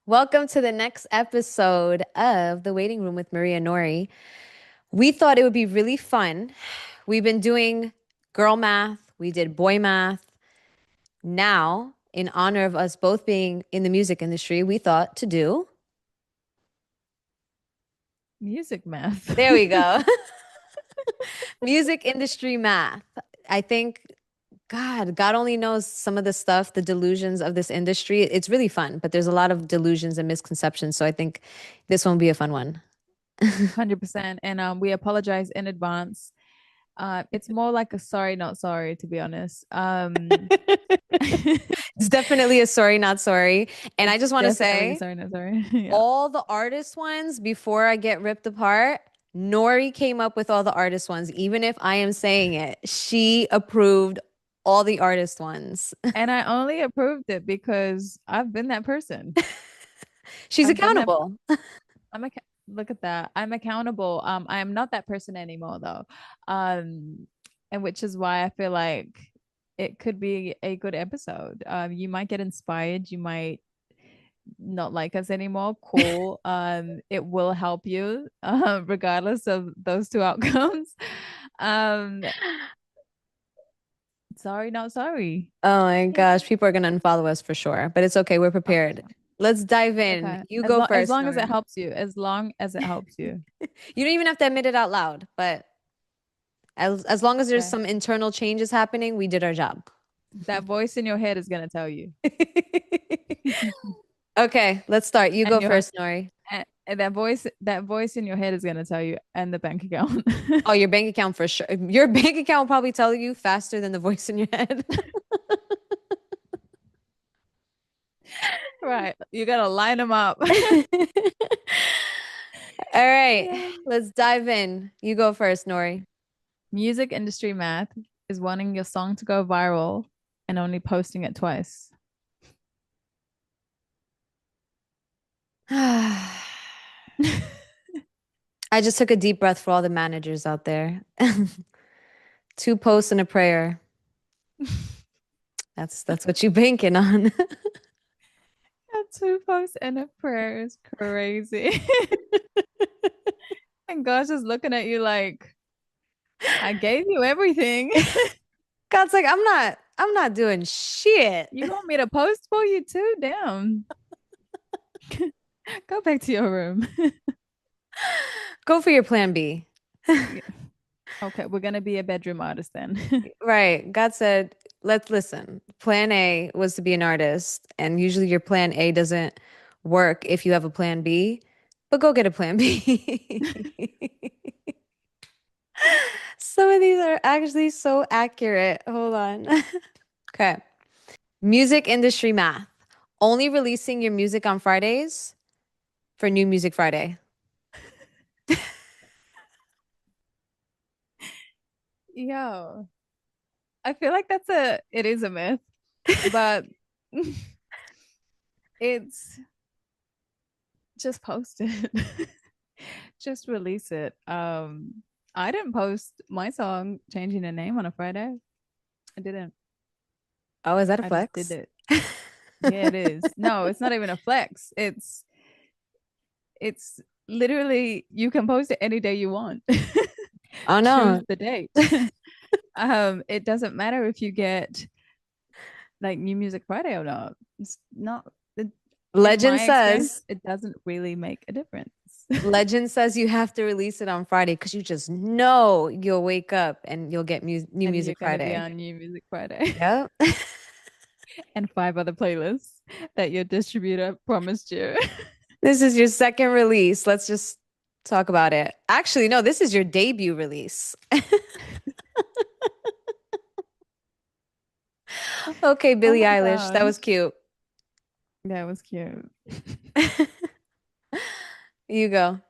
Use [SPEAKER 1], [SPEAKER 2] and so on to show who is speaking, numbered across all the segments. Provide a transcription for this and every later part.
[SPEAKER 1] Welcome to the next episode of The Waiting Room with Maria Nouri. We thought it would be really fun. We've been doing girl math, we did boy math. Now, in honor of us both being in the music industry, we thought to do.
[SPEAKER 2] Music math.
[SPEAKER 1] There we go. Music industry math. I think God only knows some of the stuff, the delusions of this industry. It's really fun, but there's a lot of delusions and misconceptions. So I think this one will be a fun one.
[SPEAKER 2] 100%. And we apologize in advance. It's more like a sorry, not sorry, to be honest.
[SPEAKER 1] It's definitely a sorry, not sorry. And I
[SPEAKER 2] It's
[SPEAKER 1] just want to
[SPEAKER 2] definitely
[SPEAKER 1] say,
[SPEAKER 2] sorry, not sorry. Yeah.
[SPEAKER 1] all the artist ones, before I get ripped apart, Nouri came up with all the artist ones. Even if I am saying it, she approved all the artist ones.
[SPEAKER 2] And I only approved it because I've been that person.
[SPEAKER 1] She's
[SPEAKER 2] I've done that.
[SPEAKER 1] accountable.
[SPEAKER 2] I'm a Look at that. I'm accountable. I am not that person anymore though. And which is why I feel like it could be a good episode. You might get inspired, you might not like us anymore. Cool. It will help you, regardless of those two outcomes. Um, Sorry, not sorry.
[SPEAKER 1] Oh my gosh, people are gonna unfollow us for sure, but it's okay. We're
[SPEAKER 2] Oh, for
[SPEAKER 1] prepared.
[SPEAKER 2] sure.
[SPEAKER 1] Let's dive in.
[SPEAKER 2] Okay.
[SPEAKER 1] You go
[SPEAKER 2] As
[SPEAKER 1] first,
[SPEAKER 2] long as it
[SPEAKER 1] Nouri.
[SPEAKER 2] helps you, as long as it helps you.
[SPEAKER 1] You don't even have to admit it out loud, but as long as there's
[SPEAKER 2] Okay.
[SPEAKER 1] some internal changes happening, we did our job.
[SPEAKER 2] That voice in your head is gonna tell you.
[SPEAKER 1] Okay, let's start. You
[SPEAKER 2] And
[SPEAKER 1] go
[SPEAKER 2] your
[SPEAKER 1] first, Nori.
[SPEAKER 2] and that voice in your head is gonna tell you, and the bank account.
[SPEAKER 1] Oh, your bank account for sure. Your bank account will probably tell you faster than the voice in your head.
[SPEAKER 2] Right. You gotta line them up.
[SPEAKER 1] All right,
[SPEAKER 2] Yeah.
[SPEAKER 1] let's dive in. You go first, Nori.
[SPEAKER 2] Music industry math is wanting your song to go viral and only posting it twice.
[SPEAKER 1] I just took a deep breath for all the managers out there. Two posts and a prayer. That's what you banking on.
[SPEAKER 2] A two posts and a prayer is crazy. And God's just looking at you like, I gave you everything.
[SPEAKER 1] God's like, I'm not doing shit.
[SPEAKER 2] You want me to post for you too? Damn. Go back to your room.
[SPEAKER 1] Go for your plan B.
[SPEAKER 2] Yeah. Okay, we're gonna be a bedroom artist then.
[SPEAKER 1] Right. God said, let's listen. Plan A was to be an artist, and usually your plan A doesn't work if you have a plan B, but go get a plan B. Some of these are actually so accurate. Hold on. Okay. Music industry math. Only releasing your music on Fridays for New Music Friday.
[SPEAKER 2] Yo, I feel like it is a myth, but it's just post it. Just release it. I didn't post my song changing the name on a Friday. I didn't.
[SPEAKER 1] Oh, is that a
[SPEAKER 2] I just did
[SPEAKER 1] flex?
[SPEAKER 2] it. Yeah, it is. No, it's not even a flex. It's literally you can post it any day you want.
[SPEAKER 1] Oh
[SPEAKER 2] Choose
[SPEAKER 1] no.
[SPEAKER 2] the date. It doesn't matter if you get like New Music Friday or not. It's not it, in
[SPEAKER 1] Legend
[SPEAKER 2] my experience,
[SPEAKER 1] says
[SPEAKER 2] it doesn't really make a difference.
[SPEAKER 1] Legend says you have to release it on Friday because you just know you'll wake up and you'll get New
[SPEAKER 2] And you're
[SPEAKER 1] Music
[SPEAKER 2] gonna be
[SPEAKER 1] Friday.
[SPEAKER 2] on New Music Friday
[SPEAKER 1] Yep.
[SPEAKER 2] and five other playlists that your distributor promised you.
[SPEAKER 1] This is your second release. Let's just talk about it. Actually, no, this is your debut release. Okay,
[SPEAKER 2] Oh
[SPEAKER 1] Billie
[SPEAKER 2] my
[SPEAKER 1] Eilish. That was
[SPEAKER 2] gosh.
[SPEAKER 1] cute.
[SPEAKER 2] That was cute.
[SPEAKER 1] You go.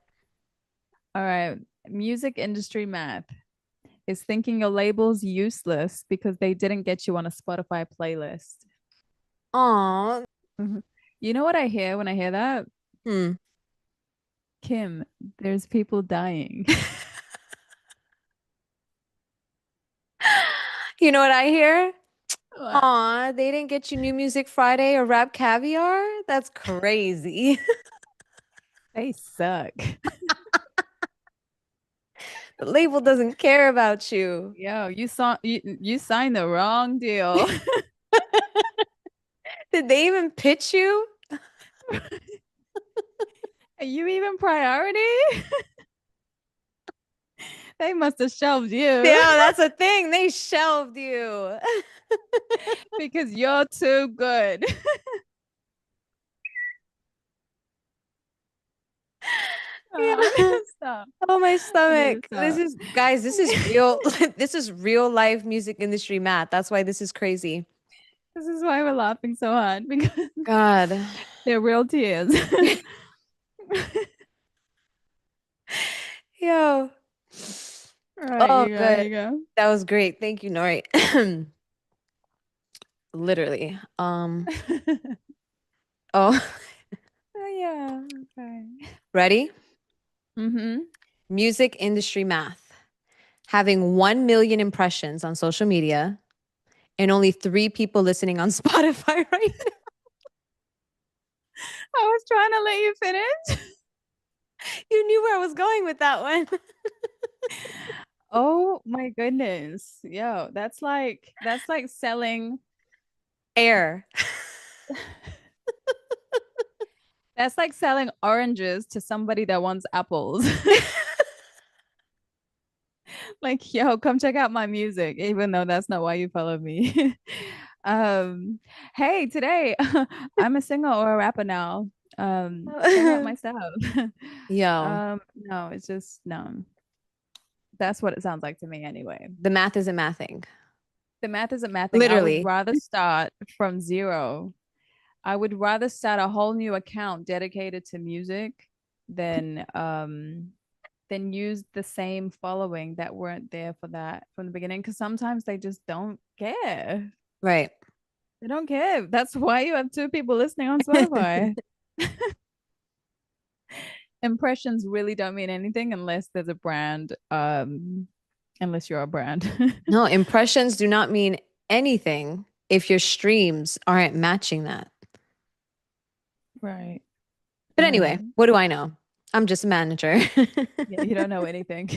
[SPEAKER 2] All right. Music industry math is thinking your label's useless because they didn't get you on a Spotify playlist.
[SPEAKER 1] Aw.
[SPEAKER 2] Mhm. You know what I hear when I hear that?
[SPEAKER 1] Hmm.
[SPEAKER 2] Kim, there's people dying.
[SPEAKER 1] You know what I hear?
[SPEAKER 2] What?
[SPEAKER 1] Aw, they didn't get you New Music Friday or Rap Caviar? That's crazy.
[SPEAKER 2] They suck.
[SPEAKER 1] The label doesn't care about you.
[SPEAKER 2] Yo, you signed the wrong deal.
[SPEAKER 1] Did they even pitch you?
[SPEAKER 2] Are you even priority? They must have shelved you
[SPEAKER 1] Yeah, that's a thing. They shelved you.
[SPEAKER 2] because you're too good. Oh, I need
[SPEAKER 1] Yeah.
[SPEAKER 2] to stop.
[SPEAKER 1] Oh, my
[SPEAKER 2] I need to
[SPEAKER 1] stomach. This
[SPEAKER 2] stop.
[SPEAKER 1] is, guys, this is real. This is real life music industry math. That's why this is crazy.
[SPEAKER 2] This is why we're laughing so hard because
[SPEAKER 1] God.
[SPEAKER 2] they're real tears.
[SPEAKER 1] Yo.
[SPEAKER 2] All right,
[SPEAKER 1] Oh,
[SPEAKER 2] you go,
[SPEAKER 1] good.
[SPEAKER 2] you go.
[SPEAKER 1] That was great. Thank you, Nori. Literally. Oh,
[SPEAKER 2] Oh yeah, okay.
[SPEAKER 1] ready?
[SPEAKER 2] Mm-hmm.
[SPEAKER 1] Music industry math. Having 1 million impressions on social media and only 3 people listening on Spotify right now.
[SPEAKER 2] I was trying to let you finish.
[SPEAKER 1] You knew where I was going with that one.
[SPEAKER 2] Oh my goodness. Yo, that's like selling
[SPEAKER 1] Air.
[SPEAKER 2] that's like selling oranges to somebody that wants apples. Like, yo, come check out my music, even though that's not why you follow me. um, hey, today I'm a singer or a rapper now. Check out my stuff.
[SPEAKER 1] Yo,
[SPEAKER 2] No, it's just no. That's what it sounds like to me anyway.
[SPEAKER 1] the math isn't mathing.
[SPEAKER 2] The math isn't mathing. I would
[SPEAKER 1] Literally.
[SPEAKER 2] rather start from zero. I would rather start a whole new account dedicated to music than use the same following that weren't there for that from the beginning. Because sometimes they just don't care.
[SPEAKER 1] Right.
[SPEAKER 2] They don't care. That's why you have 2 people listening on Spotify. Impressions really don't mean anything unless there's a brand. Unless you're a brand.
[SPEAKER 1] No, impressions do not mean anything if your streams aren't matching that.
[SPEAKER 2] Right.
[SPEAKER 1] But
[SPEAKER 2] Right.
[SPEAKER 1] anyway, what do I know? I'm just a manager.
[SPEAKER 2] Yeah, you don't know anything.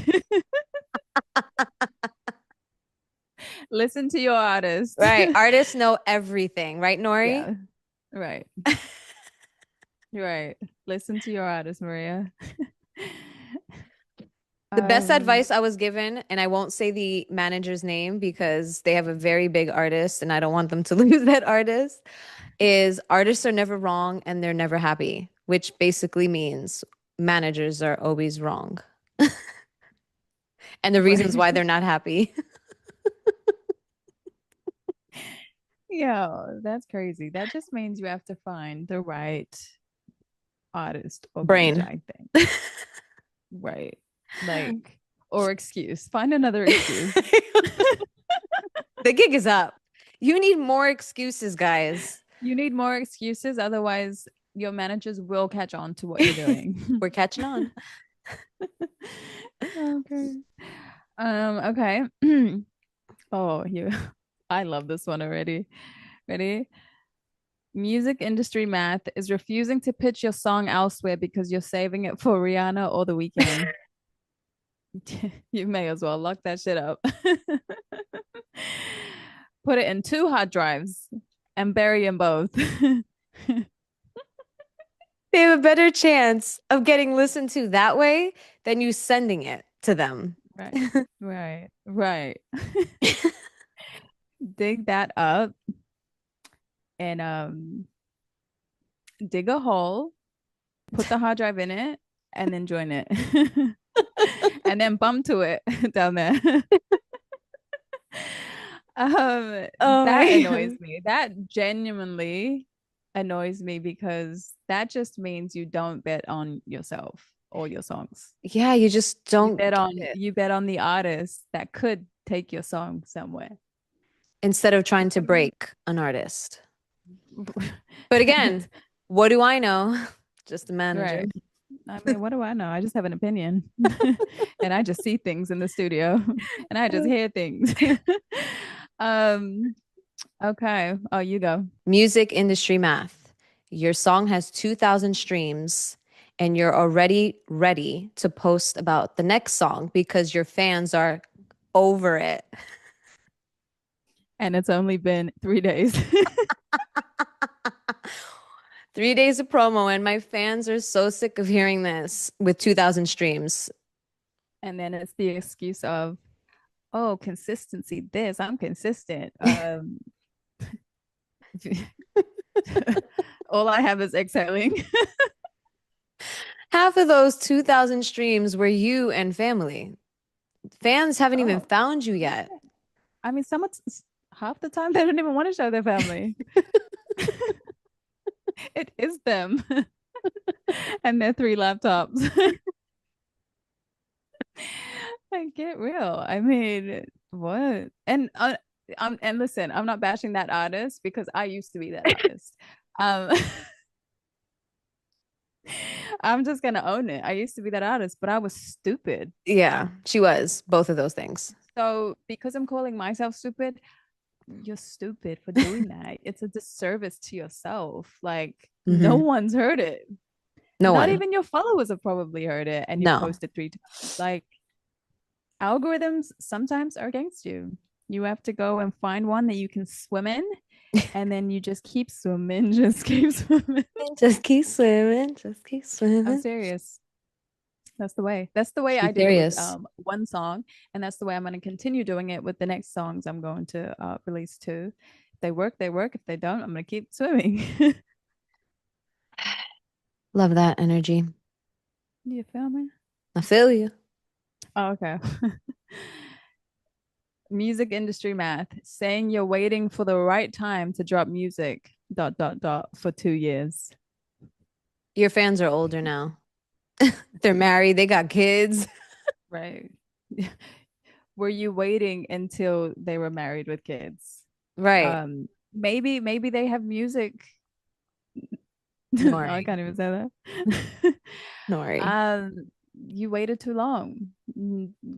[SPEAKER 2] Listen to your artist.
[SPEAKER 1] Right. Artists know everything, right, Nori?
[SPEAKER 2] Yeah. Right. Right. Listen to your artist, Maria.
[SPEAKER 1] The best
[SPEAKER 2] Um,
[SPEAKER 1] advice I was given, and I won't say the manager's name because they have a very big artist and I don't want them to lose that artist, is artists are never wrong and they're never happy, which basically means managers are always wrong. And the reasons
[SPEAKER 2] right.
[SPEAKER 1] why they're not happy.
[SPEAKER 2] Yeah, that's crazy. That just means you have to find the right artist or manager,
[SPEAKER 1] Brain.
[SPEAKER 2] I think. Right. Like, or excuse. Find another excuse.
[SPEAKER 1] The gig is up. You need more excuses, guys.
[SPEAKER 2] You need more excuses, otherwise your managers will catch on to what you're doing.
[SPEAKER 1] We're catching on.
[SPEAKER 2] Okay. Okay. Oh, you I love this one already. Ready? Music industry math is refusing to pitch your song elsewhere because you're saving it for Rihanna or The Weeknd. You may as well lock that shit up. Put it in 2 hard drives and bury them both.
[SPEAKER 1] They have a better chance of getting listened to that way than you sending it to them.
[SPEAKER 2] Right, right, right. Dig that up and dig a hole, put the hard drive in it, and then join it. And then bump to it down there.
[SPEAKER 1] Oh
[SPEAKER 2] That
[SPEAKER 1] my
[SPEAKER 2] annoys
[SPEAKER 1] God.
[SPEAKER 2] me. That genuinely annoys me because that just means you don't bet on yourself or your songs.
[SPEAKER 1] Yeah, you just
[SPEAKER 2] You
[SPEAKER 1] don't
[SPEAKER 2] bet
[SPEAKER 1] get
[SPEAKER 2] on
[SPEAKER 1] it.
[SPEAKER 2] you bet on the artist that could take your song somewhere.
[SPEAKER 1] Instead of trying to break an artist. But again, what do I know? Just a manager.
[SPEAKER 2] Right. I mean, what do I know? I just have an opinion. And I just see things in the studio and I just hear things. um Okay. Oh, you go.
[SPEAKER 1] Music industry math. Your song has 2,000 streams, and you're already ready to post about the next song because your fans are over it.
[SPEAKER 2] And it's only been 3 days.
[SPEAKER 1] 3 days of promo, and my fans are so sick of hearing this with 2,000 streams.
[SPEAKER 2] And then it's the excuse of, oh, consistency. This, I'm consistent. All I have is exhaling.
[SPEAKER 1] Half of those 2,000 streams were you and family. Fans haven't even
[SPEAKER 2] Oh,
[SPEAKER 1] found you yet.
[SPEAKER 2] okay. I mean, some half the time they don't even want to show their family. It is them and their 3 laptops. Like, get real. I mean, what? And listen, I'm not bashing that artist because I used to be that artist. Um, I'm just gonna own it. I used to be that artist, but I was stupid.
[SPEAKER 1] Yeah, she was both of those things.
[SPEAKER 2] So because I'm calling myself stupid, you're stupid for doing that. It's a disservice to yourself. Like no
[SPEAKER 1] Hmm.
[SPEAKER 2] one's heard it.
[SPEAKER 1] No
[SPEAKER 2] Not
[SPEAKER 1] one.
[SPEAKER 2] even your followers have probably heard it, and you've
[SPEAKER 1] No.
[SPEAKER 2] posted 3 times. Like algorithms sometimes are against you. You have to go and find one that you can swim in, and then you just keep swimming, just keep swimming.
[SPEAKER 1] Just keep swimming. Just keep
[SPEAKER 2] I'm
[SPEAKER 1] swimming.
[SPEAKER 2] serious. That's the way. That's the way I
[SPEAKER 1] She's
[SPEAKER 2] did it with
[SPEAKER 1] serious.
[SPEAKER 2] one song, and that's the way I'm going to continue doing it with the next songs I'm going to release too. If they work, they work. If they don't, I'm going to keep swimming.
[SPEAKER 1] Love that energy.
[SPEAKER 2] You feel me?
[SPEAKER 1] I feel you.
[SPEAKER 2] Oh, okay. Music industry math, saying you're waiting for the right time to drop music, dot, dot, dot, for 2 years.
[SPEAKER 1] Your fans are older now. They're married, they got kids.
[SPEAKER 2] Right. Were you waiting until they were married with kids?
[SPEAKER 1] Right.
[SPEAKER 2] Maybe they have music. Oh, I
[SPEAKER 1] Nouri.
[SPEAKER 2] can't even say that.
[SPEAKER 1] Nouri.
[SPEAKER 2] um, you waited too long.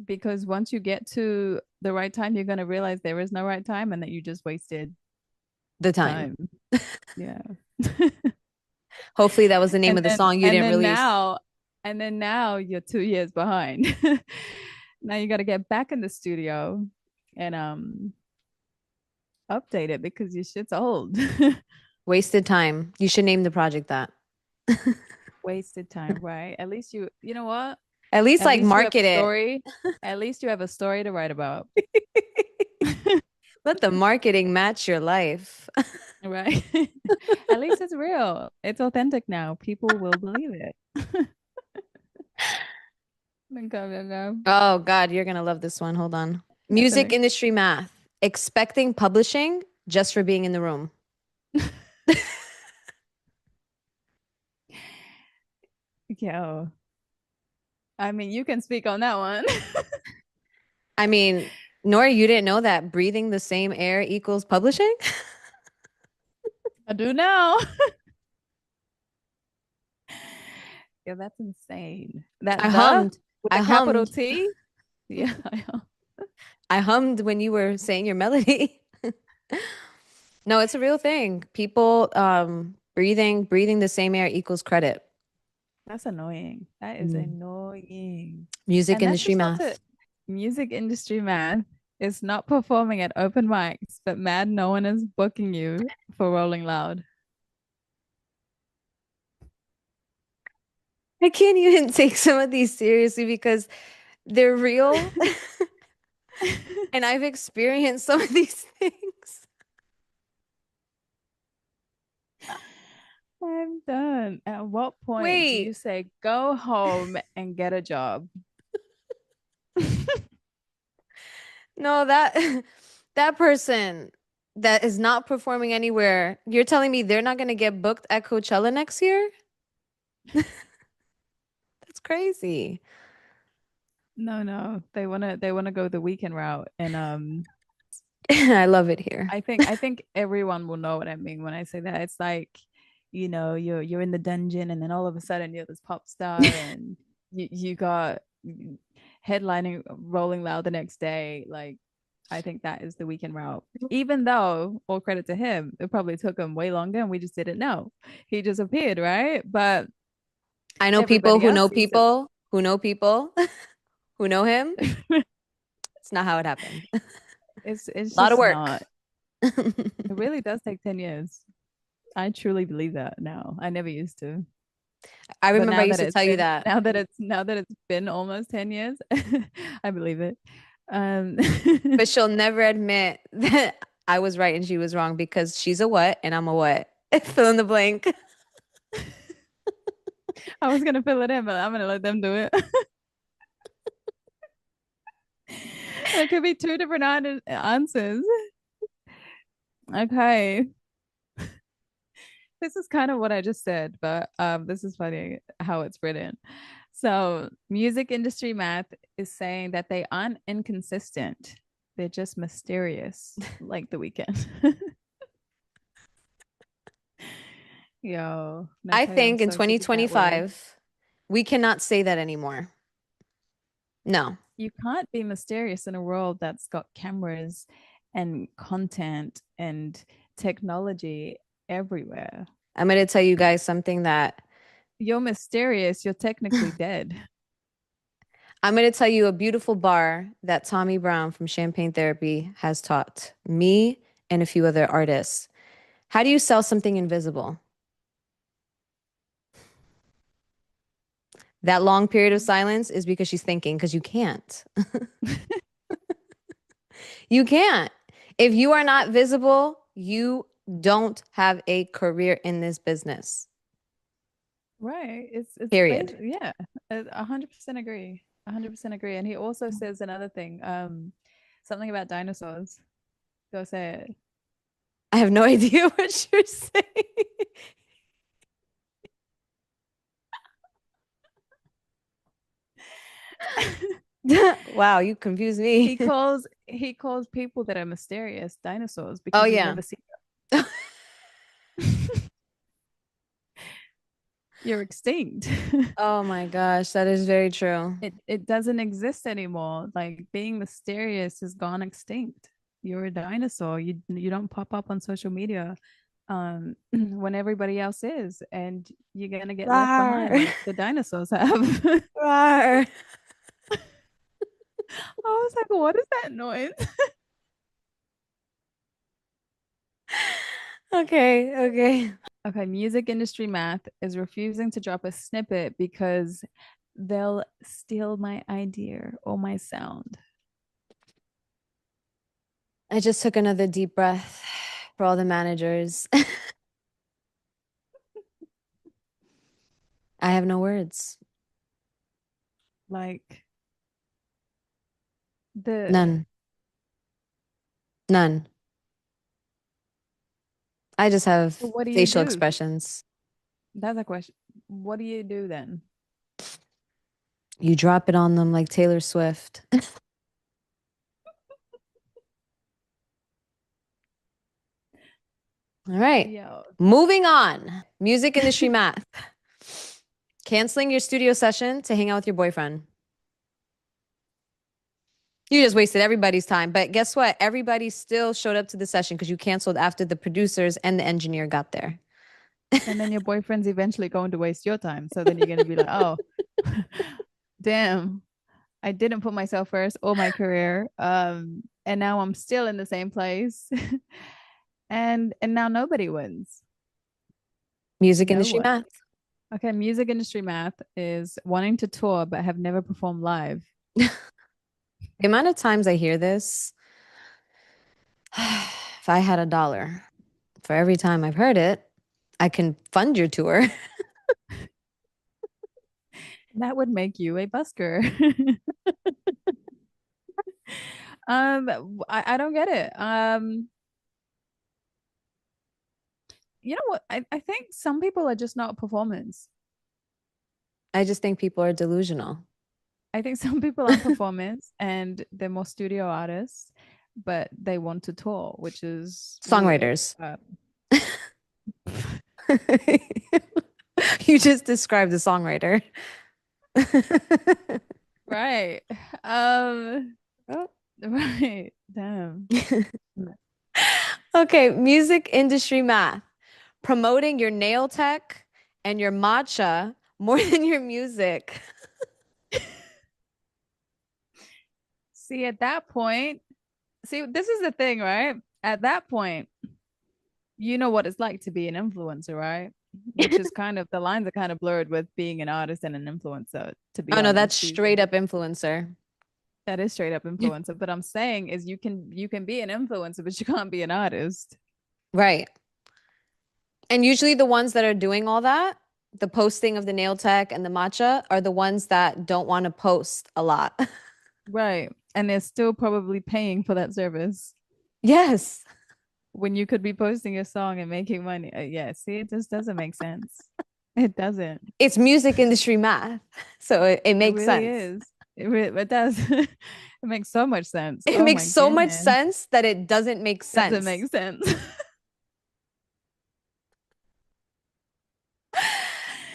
[SPEAKER 2] Because once you get to the right time, you're gonna realize there is no right time and that you just wasted
[SPEAKER 1] The time.
[SPEAKER 2] time. Yeah.
[SPEAKER 1] Hopefully that was the name
[SPEAKER 2] And
[SPEAKER 1] of the
[SPEAKER 2] then
[SPEAKER 1] song you
[SPEAKER 2] and
[SPEAKER 1] didn't
[SPEAKER 2] then
[SPEAKER 1] release.
[SPEAKER 2] now and then now you're 2 years behind. Now you got to get back in the studio and update it because your shit's old.
[SPEAKER 1] Wasted time. You should name the project that.
[SPEAKER 2] Wasted time, right? At least you know what?
[SPEAKER 1] At least
[SPEAKER 2] At
[SPEAKER 1] like
[SPEAKER 2] least you have a
[SPEAKER 1] market it.
[SPEAKER 2] story. At least you have a story to write about.
[SPEAKER 1] Let the marketing match your life.
[SPEAKER 2] Right? At least it's real. It's authentic now. People will believe it. Go, go,
[SPEAKER 1] Oh God, you're gonna love this one. Hold on. Music
[SPEAKER 2] go.
[SPEAKER 1] industry math. Expecting publishing just for being in the room.
[SPEAKER 2] Yo, I mean, you can speak on that one.
[SPEAKER 1] I mean, Nora, you didn't know that breathing the same air equals publishing?
[SPEAKER 2] I do now. Yeah, that's insane.
[SPEAKER 1] I
[SPEAKER 2] That the
[SPEAKER 1] hummed.
[SPEAKER 2] with
[SPEAKER 1] I
[SPEAKER 2] the capital
[SPEAKER 1] hummed.
[SPEAKER 2] T. Yeah.
[SPEAKER 1] I hummed when you were saying your melody. No, it's a real thing. People breathing the same air equals credit.
[SPEAKER 2] That's annoying. That is
[SPEAKER 1] Mm.
[SPEAKER 2] annoying.
[SPEAKER 1] Music
[SPEAKER 2] And that's
[SPEAKER 1] industry
[SPEAKER 2] just not to
[SPEAKER 1] math.
[SPEAKER 2] music industry, man. It's not performing at open mics, but mad no one is booking you for Rolling Loud.
[SPEAKER 1] I can't even take some of these seriously because they're real and I've experienced some of these things.
[SPEAKER 2] I'm done. At what point do you
[SPEAKER 1] Wait,
[SPEAKER 2] say go home and get a job?
[SPEAKER 1] no, that that person that is not performing anywhere, you're telling me they're not going to get booked at Coachella next year? That's crazy.
[SPEAKER 2] No, no. They wanna go the weekend route. And
[SPEAKER 1] I love it here.
[SPEAKER 2] I think everyone will know what I mean when I say that. It's like, you're in the dungeon and then all of a sudden you're this pop star and you got headlining Rolling Loud the next day. Like I think that is the weekend route. Even though, all credit to him, it probably took him way longer and we just didn't know. He just appeared, right? But
[SPEAKER 1] I know people
[SPEAKER 2] everybody
[SPEAKER 1] who
[SPEAKER 2] else
[SPEAKER 1] know
[SPEAKER 2] seems to.
[SPEAKER 1] people who know people who know him. It's not how it happened. A
[SPEAKER 2] It's
[SPEAKER 1] lot of
[SPEAKER 2] just
[SPEAKER 1] work.
[SPEAKER 2] not. It really does take 10 years. I truly believe that now. I never used to.
[SPEAKER 1] I
[SPEAKER 2] But
[SPEAKER 1] remember I used to tell you that,
[SPEAKER 2] now that it's been almost 10 years, I believe it. Um
[SPEAKER 1] but she'll never admit that I was right and she was wrong because she's a what and I'm a what. Fill in the blank.
[SPEAKER 2] I was gonna fill it in, but I'm gonna let them do it. There could be two different answers. Okay. This is kind of what I just said, but this is funny how it's written. So, music industry math is saying that they aren't inconsistent. They're just mysterious, like the weekend. Yo,
[SPEAKER 1] I
[SPEAKER 2] Natalia, I'm
[SPEAKER 1] think in
[SPEAKER 2] so sick of that word.
[SPEAKER 1] 2025, we cannot say that anymore. No.
[SPEAKER 2] You can't be mysterious in a world that's got cameras and content and technology everywhere.
[SPEAKER 1] I'm going to tell you guys something that
[SPEAKER 2] You're mysterious, you're technically dead.
[SPEAKER 1] I'm going to tell you a beautiful bar that Tommy Brown from Champagne Therapy has taught me and a few other artists. How do you sell something invisible? That long period of silence is because she's thinking, because you can't. You can't. If you are not visible, you don't have a career in this business.
[SPEAKER 2] Right. It's
[SPEAKER 1] Period.
[SPEAKER 2] basically, yeah, 100% agree. 100% agree. And he also says another thing, something about dinosaurs. Go say
[SPEAKER 1] I have no idea what you're saying.
[SPEAKER 2] it.
[SPEAKER 1] Wow, you confused me.
[SPEAKER 2] He calls people that are mysterious dinosaurs
[SPEAKER 1] Oh,
[SPEAKER 2] because you
[SPEAKER 1] yeah.
[SPEAKER 2] never see them. You're extinct.
[SPEAKER 1] Oh my gosh, that is very true.
[SPEAKER 2] It doesn't exist anymore. Like being mysterious has gone extinct. You're a dinosaur. You don't pop up on social media when everybody else is, and you're gonna get left
[SPEAKER 1] Rawr.
[SPEAKER 2] behind like the dinosaurs have.
[SPEAKER 1] Rawr.
[SPEAKER 2] I was like, what is that noise?
[SPEAKER 1] Okay, okay.
[SPEAKER 2] Okay, music industry math is refusing to drop a snippet because they'll steal my idea or my sound.
[SPEAKER 1] I just took another deep breath for all the managers. I have no words.
[SPEAKER 2] Like the
[SPEAKER 1] None. None. I just have
[SPEAKER 2] what do you
[SPEAKER 1] facial
[SPEAKER 2] do?
[SPEAKER 1] expressions.
[SPEAKER 2] That's a question. What do you do then?
[SPEAKER 1] You drop it on them like Taylor Swift. All right.
[SPEAKER 2] Yo,
[SPEAKER 1] Moving on. Music industry math. Canceling your studio session to hang out with your boyfriend. You just wasted everybody's time. But guess what? Everybody still showed up to the session because you canceled after the producers and the engineer got there.
[SPEAKER 2] and then your boyfriend's eventually going to waste your time. So then you're going to be like, oh, damn, I didn't put myself first or my career. And now I'm still in the same place. And now nobody wins.
[SPEAKER 1] Music
[SPEAKER 2] No
[SPEAKER 1] industry
[SPEAKER 2] one.
[SPEAKER 1] math.
[SPEAKER 2] Okay, music industry math is wanting to tour but have never performed live.
[SPEAKER 1] The amount of times I hear this, if I had $1 for every time I've heard it, I can fund your tour.
[SPEAKER 2] That would make you a busker. I don't get it. You know what? I think some people are just not performers.
[SPEAKER 1] I just think people are delusional.
[SPEAKER 2] I think some people aren't performers and they're more studio artists, but they want to tour, which is weird.
[SPEAKER 1] Songwriters. You just described a songwriter.
[SPEAKER 2] Right. Um,
[SPEAKER 1] Oh.
[SPEAKER 2] Right. Damn.
[SPEAKER 1] Okay, music industry math. Promoting your nail tech and your matcha more than your music.
[SPEAKER 2] See, at that point, see, this is the thing, right? At that point, you know what it's like to be an influencer, right? Which is kind of the lines are kind of blurred with being an artist and an influencer, to be
[SPEAKER 1] Oh no, that's
[SPEAKER 2] honest. These
[SPEAKER 1] straight
[SPEAKER 2] days.
[SPEAKER 1] up influencer.
[SPEAKER 2] That is straight up influencer. But I'm saying is you can be an influencer, but you can't be an artist.
[SPEAKER 1] Right. And usually the ones that are doing all that, the posting of the nail tech and the matcha, are the ones that don't want to post a lot.
[SPEAKER 2] Right. And they're still probably paying for that service
[SPEAKER 1] Yes.
[SPEAKER 2] when you could be posting a song and making money. Yeah, see, it just doesn't make sense. It doesn't.
[SPEAKER 1] It's music industry math. So it
[SPEAKER 2] It
[SPEAKER 1] makes
[SPEAKER 2] really
[SPEAKER 1] sense.
[SPEAKER 2] is. It does. It makes so much sense.
[SPEAKER 1] It
[SPEAKER 2] Oh
[SPEAKER 1] makes
[SPEAKER 2] my
[SPEAKER 1] so much
[SPEAKER 2] goodness.
[SPEAKER 1] sense that it doesn't make
[SPEAKER 2] Doesn't
[SPEAKER 1] sense.
[SPEAKER 2] make sense.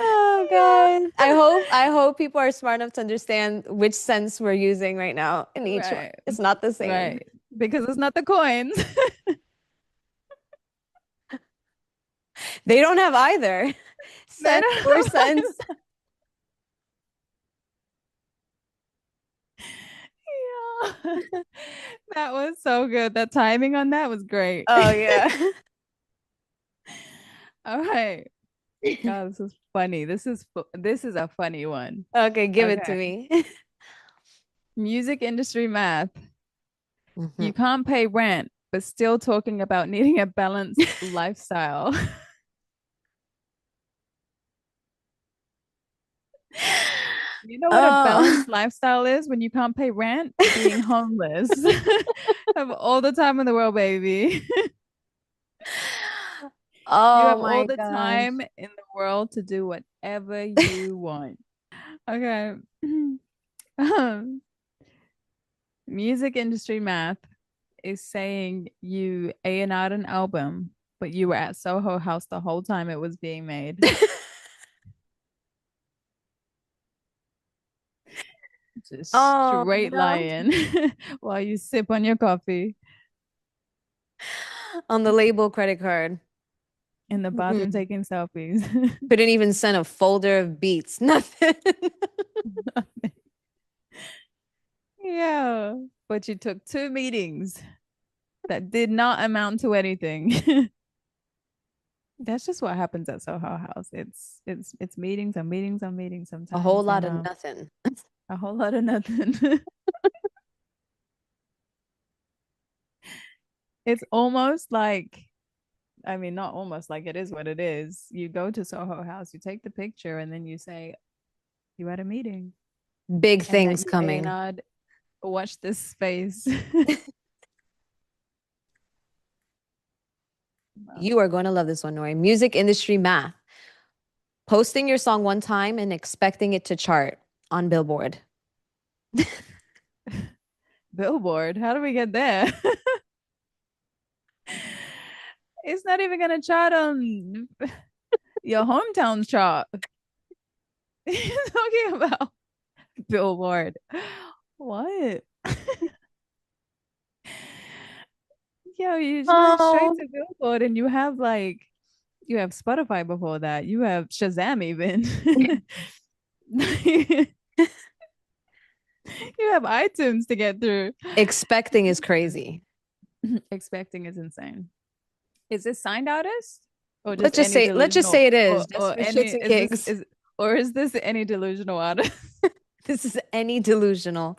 [SPEAKER 1] Oh God.
[SPEAKER 2] Yeah.
[SPEAKER 1] I hope people are smart enough to understand which sense we're using right now in each one.
[SPEAKER 2] Right.
[SPEAKER 1] It's not the same.
[SPEAKER 2] Right. Because it's not the coins.
[SPEAKER 1] They don't have either.
[SPEAKER 2] They
[SPEAKER 1] Sense or
[SPEAKER 2] don't
[SPEAKER 1] sense.
[SPEAKER 2] Yeah. That was so good. The timing on that was great.
[SPEAKER 1] Oh yeah.
[SPEAKER 2] All right. God, this is funny. This is a funny one.
[SPEAKER 1] Okay, give it to
[SPEAKER 2] Okay.
[SPEAKER 1] me.
[SPEAKER 2] Music industry math.
[SPEAKER 1] Mhm.
[SPEAKER 2] You can't pay rent, but still talking about needing a balanced lifestyle. You know what a
[SPEAKER 1] Oh.
[SPEAKER 2] balanced lifestyle is when you can't pay rent? Being homeless. Have all the time in the world, baby. You
[SPEAKER 1] Oh
[SPEAKER 2] have all
[SPEAKER 1] my
[SPEAKER 2] the
[SPEAKER 1] gosh.
[SPEAKER 2] time in the world to do whatever you want. Okay. Um, music industry math is saying you A&R'd an album, but you were at Soho House the whole time it was being made. Just
[SPEAKER 1] Oh
[SPEAKER 2] straight
[SPEAKER 1] no.
[SPEAKER 2] lying while you sip on your coffee
[SPEAKER 1] On the label credit card.
[SPEAKER 2] in the bathroom
[SPEAKER 1] Mm-mm.
[SPEAKER 2] taking selfies.
[SPEAKER 1] Couldn't even send a folder of beats. Nothing.
[SPEAKER 2] Yeah. But you took two meetings that did not amount to anything. That's just what happens at Soho House. It's meetings and meetings and meetings
[SPEAKER 1] A whole
[SPEAKER 2] sometimes,
[SPEAKER 1] lot
[SPEAKER 2] and
[SPEAKER 1] of nothing.
[SPEAKER 2] a whole lot of nothing. It's almost like, I mean, not almost like it is what it is. You go to Soho House, you take the picture, and then you say you had a meeting,
[SPEAKER 1] Big
[SPEAKER 2] and that
[SPEAKER 1] things
[SPEAKER 2] you
[SPEAKER 1] coming.
[SPEAKER 2] A&R'd watch this space.
[SPEAKER 1] You are going to love this one, Nouri. Music industry math. Posting your song one time and expecting it to chart on Billboard.
[SPEAKER 2] Billboard, how do we get there? It's not even gonna chart on your hometown chart. Talking about Billboard. What? Yo, you just went straight
[SPEAKER 1] Oh.
[SPEAKER 2] to Billboard and you have Spotify before that. You have Shazam even. You have iTunes to get through.
[SPEAKER 1] Expecting is crazy.
[SPEAKER 2] Expecting is insane. Is this signed artist or just
[SPEAKER 1] Let's just
[SPEAKER 2] any
[SPEAKER 1] say, let's just
[SPEAKER 2] delusional
[SPEAKER 1] say it is, just
[SPEAKER 2] or
[SPEAKER 1] for
[SPEAKER 2] any
[SPEAKER 1] shits and gigs.
[SPEAKER 2] is this any delusional artist?
[SPEAKER 1] This is any delusional,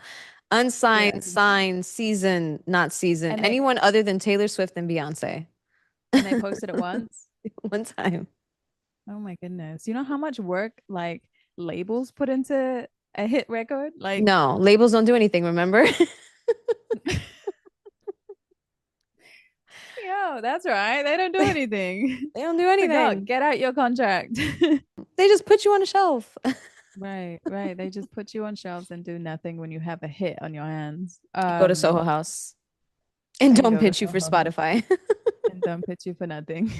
[SPEAKER 2] Yeah.
[SPEAKER 1] unsigned, signed, season, not season.
[SPEAKER 2] And
[SPEAKER 1] Anyone other than Taylor Swift and Beyonce.
[SPEAKER 2] they posted it once.
[SPEAKER 1] One time.
[SPEAKER 2] Oh my goodness. You know how much work like labels put into a hit record? Like,
[SPEAKER 1] No, labels don't do anything, remember?
[SPEAKER 2] yo, that's right. They don't do anything.
[SPEAKER 1] They don't do
[SPEAKER 2] So God,
[SPEAKER 1] anything.
[SPEAKER 2] get out your contract.
[SPEAKER 1] They just put you on a shelf.
[SPEAKER 2] Right, right. They just put you on shelves and do nothing when you have a hit on your hands.
[SPEAKER 1] Go to Soho House and
[SPEAKER 2] And
[SPEAKER 1] don't
[SPEAKER 2] go to
[SPEAKER 1] pitch you for
[SPEAKER 2] Soho House
[SPEAKER 1] Spotify.
[SPEAKER 2] and don't pitch you for nothing.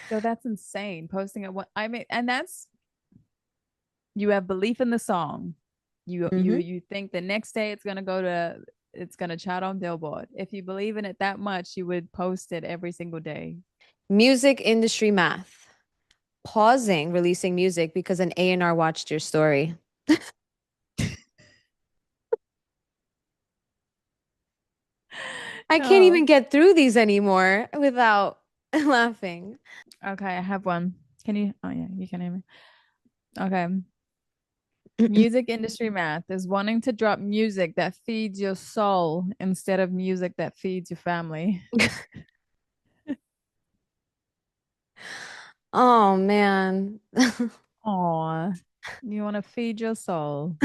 [SPEAKER 2] So that's insane. Posting at what I mean, and that's you have belief in the song.
[SPEAKER 1] Hmm.
[SPEAKER 2] You think the next day it's gonna chart on Billboard. If you believe in it that much, you would post it every single day.
[SPEAKER 1] Music industry math. Pausing releasing music because an A&R watched your story. I can't
[SPEAKER 2] No.
[SPEAKER 1] even get through these anymore without laughing.
[SPEAKER 2] Okay, I have one. Can you? Oh yeah, you can hear me. Okay. Music industry math is wanting to drop music that feeds your soul instead of music that feeds your family.
[SPEAKER 1] Oh man.
[SPEAKER 2] Aw, you want to feed your soul.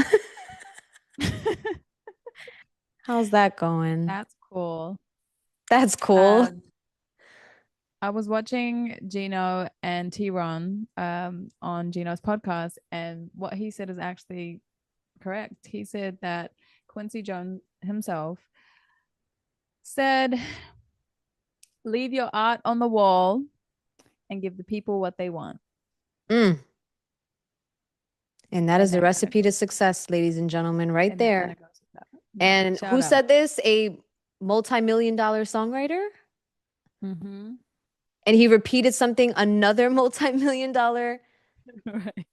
[SPEAKER 1] How's that going?
[SPEAKER 2] That's cool.
[SPEAKER 1] That's cool.
[SPEAKER 2] Um, I was watching Gino and T-Ron on Gino's podcast, and what he said is actually correct. He said that Quincy Jones himself said, leave your art on the wall and give the people what they want.
[SPEAKER 1] Mm. And that is
[SPEAKER 2] And
[SPEAKER 1] the
[SPEAKER 2] that kind of
[SPEAKER 1] recipe to
[SPEAKER 2] goes,
[SPEAKER 1] success, ladies and gentlemen, right
[SPEAKER 2] and that kind
[SPEAKER 1] there.
[SPEAKER 2] of goes with that. Yeah.
[SPEAKER 1] And
[SPEAKER 2] Shout
[SPEAKER 1] who
[SPEAKER 2] out.
[SPEAKER 1] said this? A multi-million-dollar songwriter?
[SPEAKER 2] Mm-hmm.
[SPEAKER 1] And he repeated something another multi-million-dollar
[SPEAKER 2] Right.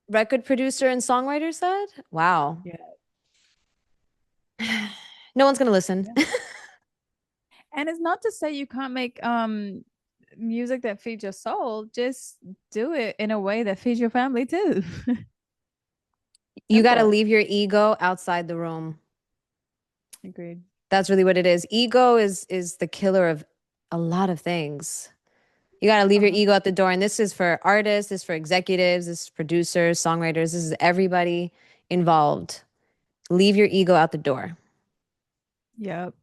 [SPEAKER 1] record producer and songwriter said? Wow.
[SPEAKER 2] Yeah.
[SPEAKER 1] No one's gonna listen.
[SPEAKER 2] Yeah. And it's not to say you can't make music that feeds your soul. Just do it in a way that feeds your family too.
[SPEAKER 1] You got to
[SPEAKER 2] Simple.
[SPEAKER 1] leave your ego outside the room.
[SPEAKER 2] Agreed.
[SPEAKER 1] That's really what it is. Ego is the killer of a lot of things. You got to leave your ego at the door. And this is for artists, this is for executives, this is producers, songwriters, this is everybody involved. Leave your ego out the door.
[SPEAKER 2] Yep.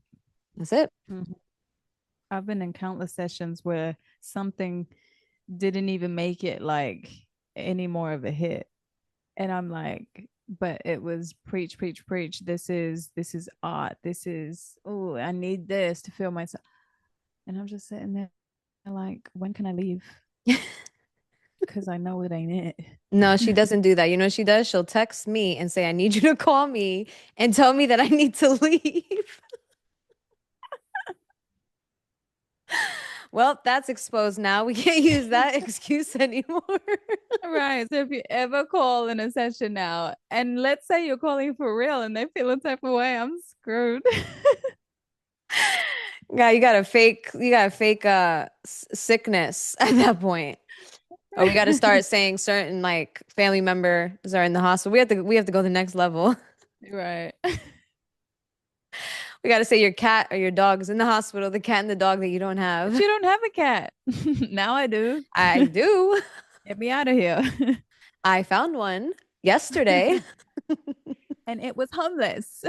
[SPEAKER 1] That's it.
[SPEAKER 2] Mhm. I've been in countless sessions where something didn't even make it like any more of a hit. And I'm like, but it was preach, preach, preach. This is art. This is, oh, I need this to feel myself. And I'm just sitting there like, when can I leave? Because I know it ain't
[SPEAKER 1] No, she
[SPEAKER 2] it.
[SPEAKER 1] doesn't do that. You know what she does? She'll text me and say, I need you to call me and tell me that I need to leave. Well, that's exposed now. We can't use that excuse anymore.
[SPEAKER 2] Right. So if you ever call in a session now, and let's say you're calling for real and they feel a type of way, I'm screwed.
[SPEAKER 1] Yeah, you got a fake sickness at that point. Or we got to start saying certain like family members are in the hospital. We have to go the next level.
[SPEAKER 2] Right.
[SPEAKER 1] We got to say your cat or your dog is in the hospital, the cat and the dog that you don't
[SPEAKER 2] But
[SPEAKER 1] have.
[SPEAKER 2] you don't have a cat. Now I do.
[SPEAKER 1] I do.
[SPEAKER 2] Get me out of here.
[SPEAKER 1] I found one yesterday.
[SPEAKER 2] And it was homeless.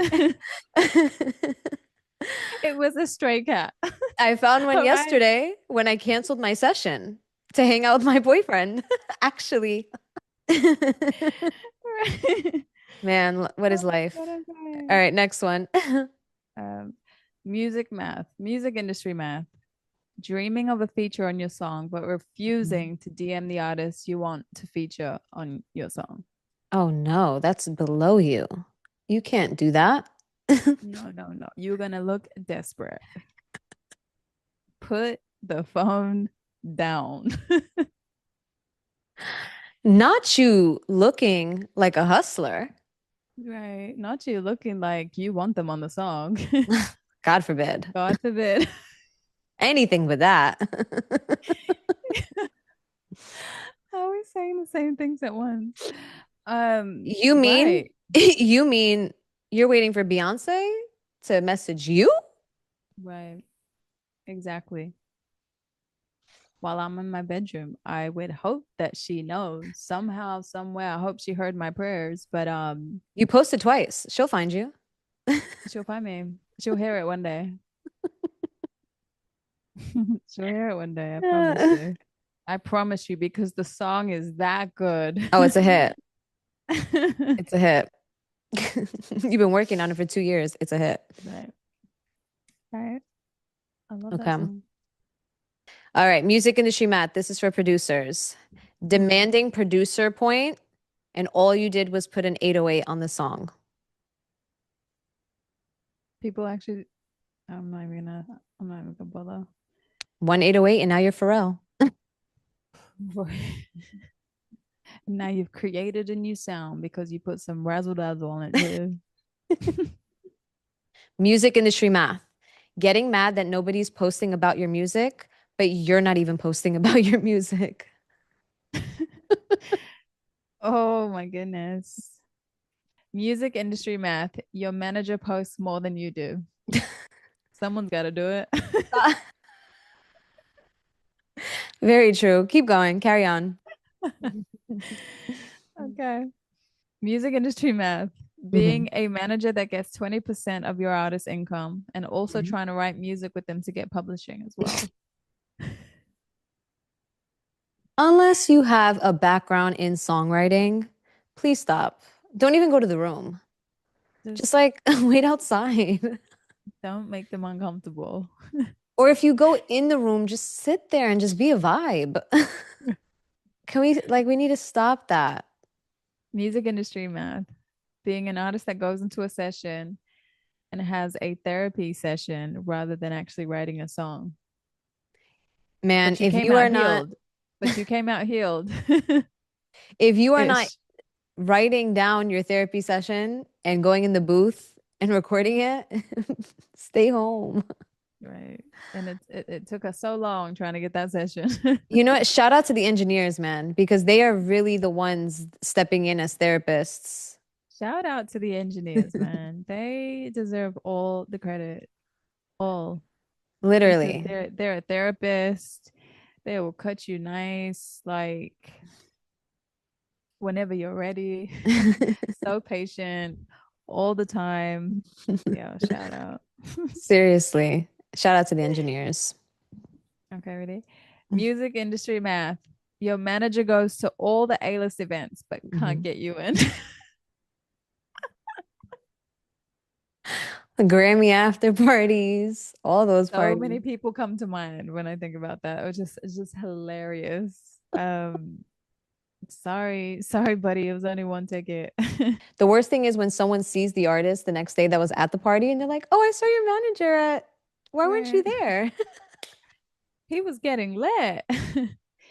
[SPEAKER 2] It was a stray cat.
[SPEAKER 1] I found one
[SPEAKER 2] All right.
[SPEAKER 1] yesterday when I canceled my session to hang out with my boyfriend. Actually.
[SPEAKER 2] Right.
[SPEAKER 1] Man, what
[SPEAKER 2] Oh
[SPEAKER 1] is
[SPEAKER 2] my
[SPEAKER 1] life?
[SPEAKER 2] God, I'm
[SPEAKER 1] All
[SPEAKER 2] crying.
[SPEAKER 1] right, next one.
[SPEAKER 2] Um, music math, music industry math. Dreaming of a feature on your song, but refusing to DM the artist you want to feature on your song.
[SPEAKER 1] Oh no, that's below you. You can't do that.
[SPEAKER 2] No, no, no. You're gonna look desperate. Put the phone down.
[SPEAKER 1] Not you looking like a hustler.
[SPEAKER 2] Right. Not you looking like you want them on the song.
[SPEAKER 1] God forbid.
[SPEAKER 2] God forbid.
[SPEAKER 1] Anything but that.
[SPEAKER 2] How are we saying the same things at once?
[SPEAKER 1] You mean
[SPEAKER 2] Right.
[SPEAKER 1] you mean you're waiting for Beyonce to message you?
[SPEAKER 2] Right. Exactly. While I'm in my bedroom, I would hope that she knows somehow, somewhere. I hope she heard my prayers, but
[SPEAKER 1] You posted twice. She'll find you.
[SPEAKER 2] she'll find me. She'll hear it one day. She'll hear it one day. I promise
[SPEAKER 1] Oh,
[SPEAKER 2] you. I promise you because the song is that good.
[SPEAKER 1] it's a hit. It's a hit. You've been working on it for 2 years. It's a hit.
[SPEAKER 2] Right. Right. I love that
[SPEAKER 1] Okay.
[SPEAKER 2] song.
[SPEAKER 1] All right. Music industry math. This is for producers.
[SPEAKER 2] Mm-hmm.
[SPEAKER 1] Demanding producer point, and all you did was put an 808 on the song.
[SPEAKER 2] people actually, I'm not even gonna bother.
[SPEAKER 1] 1808, and now you're Pharrell.
[SPEAKER 2] Now you've created a new sound because you put some razzle dazzle on it too.
[SPEAKER 1] Music industry math. Getting mad that nobody's posting about your music, but you're not even posting about your music.
[SPEAKER 2] Oh my goodness. Music industry math. Your manager posts more than you do. Someone's got to do it.
[SPEAKER 1] Very true. Keep going. Carry on.
[SPEAKER 2] Okay. Music industry math.
[SPEAKER 1] Mhm.
[SPEAKER 2] Being a manager that gets 20% of your artist income and also
[SPEAKER 1] Mhm.
[SPEAKER 2] trying to write music with them to get publishing as well.
[SPEAKER 1] Unless you have a background in songwriting, please stop. Don't even go to the room. Just
[SPEAKER 2] Just
[SPEAKER 1] like wait outside.
[SPEAKER 2] don't make them uncomfortable.
[SPEAKER 1] Or if you go in the room, just sit there and just be a vibe. Can we, like, we need to stop that.
[SPEAKER 2] Music industry math. Being an artist that goes into a session and has a therapy session rather than actually writing a song.
[SPEAKER 1] Man,
[SPEAKER 2] But you came out healed. But you came out healed
[SPEAKER 1] if you are not
[SPEAKER 2] ish.
[SPEAKER 1] writing down your therapy session and going in the booth and recording it, stay home.
[SPEAKER 2] Right. And it took us so long trying to get that session.
[SPEAKER 1] You know what? Shout out to the engineers, man, because they are really the ones stepping in as therapists.
[SPEAKER 2] Shout out to the engineers, man. They deserve all the credit. All. Because
[SPEAKER 1] Literally.
[SPEAKER 2] they're a therapist. They will cut you nice, like whenever you're ready. So patient all the time. Yeah, shout out.
[SPEAKER 1] Seriously. Shout out to the engineers.
[SPEAKER 2] Okay, ready? Music industry math. Your manager goes to all the A-list events but can't
[SPEAKER 1] Mhm.
[SPEAKER 2] get you in.
[SPEAKER 1] The Grammy after parties, all those
[SPEAKER 2] So
[SPEAKER 1] parties.
[SPEAKER 2] many people come to mind when I think about that. It's just hilarious. Sorry, buddy. It was only one ticket.
[SPEAKER 1] The worst thing is when someone sees the artist the next day that was at the party and they're like, "Oh, I saw your manager at, why weren't you
[SPEAKER 2] Right.
[SPEAKER 1] there?"
[SPEAKER 2] He was getting lit.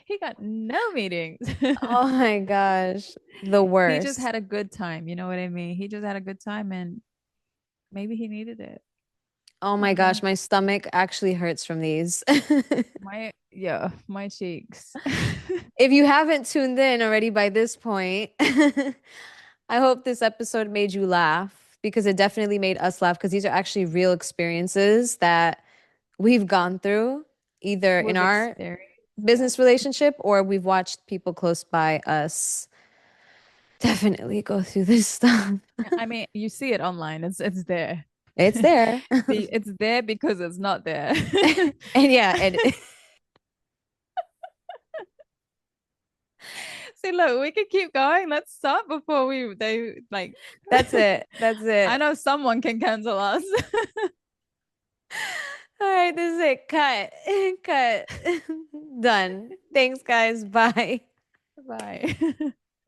[SPEAKER 2] He got no meetings.
[SPEAKER 1] Oh my gosh, the
[SPEAKER 2] He just
[SPEAKER 1] worst.
[SPEAKER 2] had a good time. You know what I mean? He just had a good time and maybe he needed it.
[SPEAKER 1] Oh
[SPEAKER 2] I
[SPEAKER 1] my
[SPEAKER 2] don't know.
[SPEAKER 1] gosh, my stomach actually hurts from these.
[SPEAKER 2] My cheeks.
[SPEAKER 1] If you haven't tuned in already by this point, I hope this episode made you laugh because it definitely made us laugh because these are actually real experiences that we've gone through either in
[SPEAKER 2] We've
[SPEAKER 1] our
[SPEAKER 2] experienced. Yeah.
[SPEAKER 1] business relationship or we've watched people close by us definitely go through this stuff.
[SPEAKER 2] I mean, you see it online. It's there.
[SPEAKER 1] It's there.
[SPEAKER 2] It's there because it's not there.
[SPEAKER 1] And yeah, and
[SPEAKER 2] See, look, we can keep going. Let's stop before we they like.
[SPEAKER 1] that's it. That's
[SPEAKER 2] I
[SPEAKER 1] it.
[SPEAKER 2] know someone can cancel us.
[SPEAKER 1] All right, this is it. Cut. Cut. Done. Thanks, guys. Bye.
[SPEAKER 2] Bye.